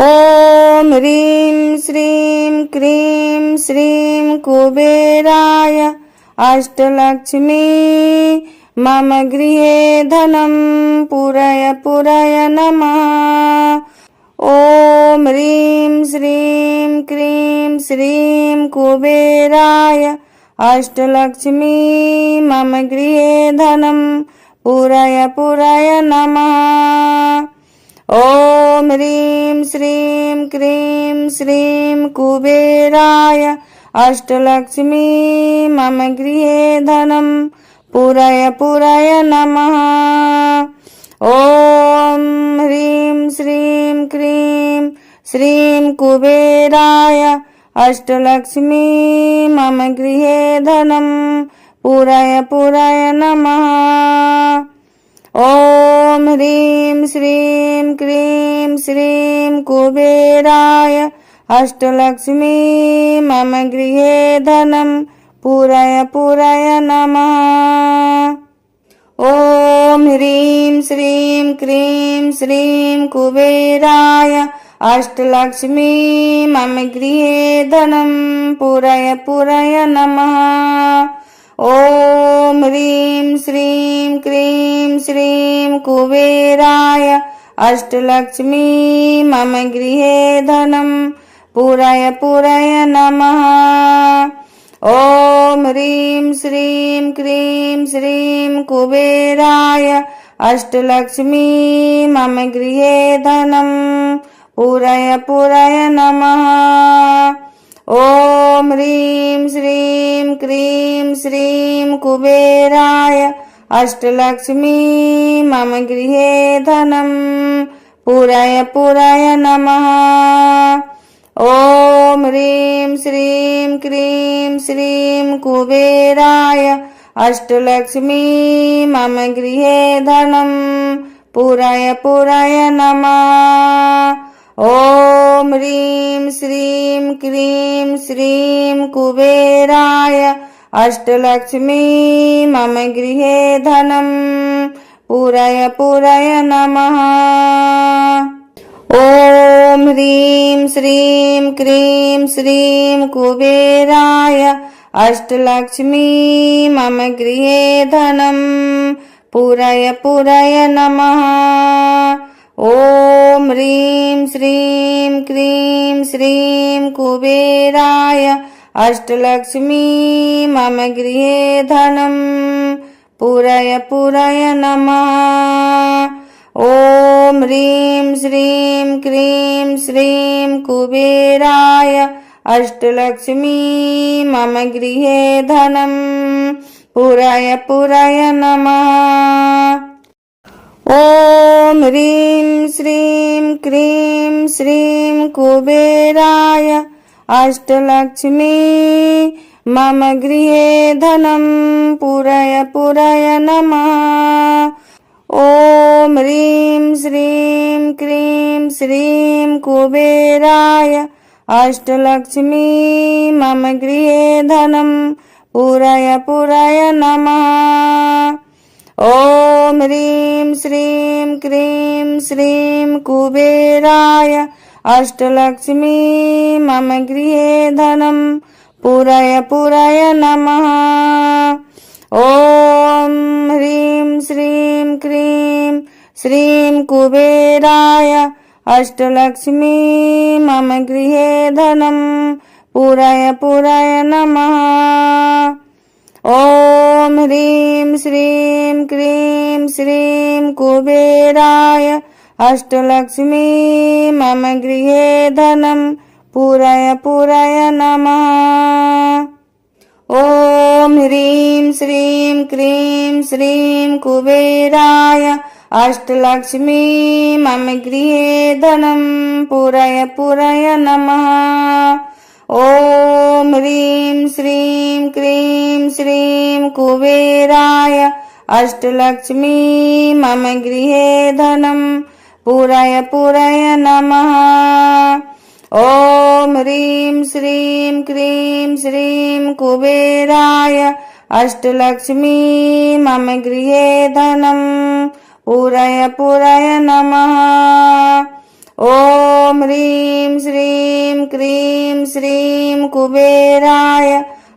ॐ ह्रीं श्रीं क्रीं श्रीं कुबेराय अष्टलक्ष्मी मम गृहे धनं पूरय पूरय नमः। ॐ ह्रीं श्रीं क्रीं श्रीं कुबेराय अष्टलक्ष्मी मम गृहे धनं पूरय पूरय नमः। ॐ ह्रीं श्रीं क्रीं श्रीं कुबेराय अष्टलक्ष्मी मम गृहे धनं पूरय पूरय नमः। ॐ ह्रीं श्रीं क्रीं श्रीं कुबेराय अष्टलक्ष्मी मम गृहे धनं पूरय पूरय नमः। ॐ ह्रीं श्रीं क्रीं श्रीं कुबेराय अष्टलक्ष्मी मम गृहे धनं पूरय पूरय नमः। ॐ ह्रीं श्रीं क्रीं श्रीं कुबेराय अष्टलक्ष्मी मम गृहे धनं पूरय पूरय नमः। ॐ ह्रीं श्रीं क्रीं श्रीं कुबेराय अष्टलक्ष्मी मम गृहे धनं पूरय पूरय नमः। ॐ ह्रीं श्रीं क्रीं श्रीं कुबेराय अष्टलक्ष्मी मम गृहे धनं पूरय पूरय नमः। ॐ ह्रीं श्रीं क्रीं श्रीं कुबेराय अष्टलक्ष्मी मम गृहे धनं पूरय पूरय नमः। ॐ ह्रीं श्रीं क्रीं श्रीं कुबेराय अष्टलक्ष्मी मम गृहे धनं पूरय पूरय नमः। ॐ ह्रीं श्रीं क्रीं श्रीं कुबेराय अष्टलक्ष्मी मम गृहे धनं पूरय पूरय नमः। ॐ ह्रीं श्रीं क्रीं श्रीं कुबेराय अष्टलक्ष्मी मम गृहे धनं पूरय पूरय नमः। ॐ ह्रीं श्रीं क्रीं श्रीं कुबेराय अष्टलक्ष्मी मम गृहे धनं पूरय पूरय नमः। ॐ ह्रीं श्रीं क्रीं श्रीं कुबेराय अष्टलक्ष्मी मम गृहे धनं पूरय पूरय नमः। ॐ ह्रीं श्रीं क्रीं श्रीं कुबेराय अष्टलक्ष्मी मम गृहे धनं पूरय पूरय नमः। ॐ ह्रीं श्रीं क्रीं श्रीं कुबेराय अष्टलक्ष्मी मम गृहे धनं पूरय पूरय नमः। ॐ ह्रीं श्रीं क्रीं श्रीं कुबेराय अष्टलक्ष्मी मम गृहे धनं पूरय पूरय नमः। ॐ ह्रीं श्रीं क्रीं श्रीं कुबेराय अष्टलक्ष्मी मम गृहे धनं पूरय पूरय नमः। ॐ ह्रीं श्रीं क्रीं श्रीं कुबेराय अष्टलक्ष्मी मम गृहे धनं पूरय पूरय नमः। ॐ ह्रीं श्रीं क्रीं श्रीं कुबेराय अष्टलक्ष्मी मम गृहे धनं पूरय पूरय नमः। ॐ ह्रीं श्रीं क्रीं श्रीं कुबेराय अष्टलक्ष्मी मम गृहे धनं पूरय पूरय नमः। ॐ ह्रीं श्रीं क्रीं श्रीं कुबेराय अष्टलक्ष्मी मम गृहे धनं पूरय पूरय नमः। ॐ ह्रीं श्रीं क्रीं श्रीं कुबेराय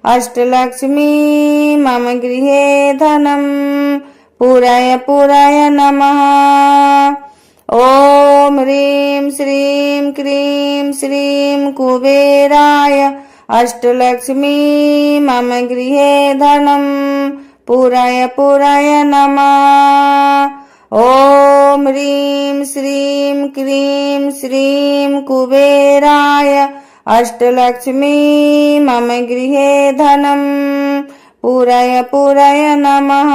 अष्टलक्ष्मी मम गृहे धनं पुराय नमः। ॐ ह्रीं श्रीं क्रीं श्रीं कुबेराय अष्टलक्ष्मी मम गृहे धनं पुराय नमः। ॐ ह्रीं श्रीं क्रीं श्रीं कुबेराय अष्टलक्ष्मी मम गृहे धनं पुराय नमः।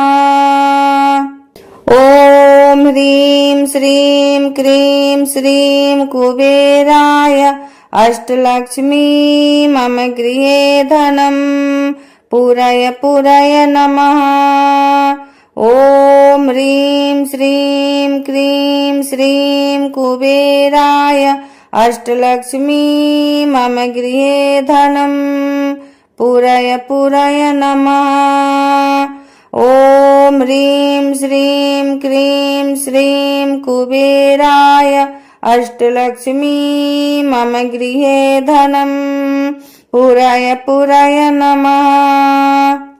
ॐ ह्रीं श्रीं क्रीं श्रीं कुबेराय अष्टलक्ष्मी मम गृहे धनं पुराय नमः। ॐ ह्रीं श्रीं क्रीं श्रीं कुबेराय अष्टलक्ष्मी मम गृहे धनं पुराय नमः। ॐ ह्रीं श्रीं क्रीं श्रीं कुबेराय अष्टलक्ष्मी मम गृहे धनं पुराय नमः।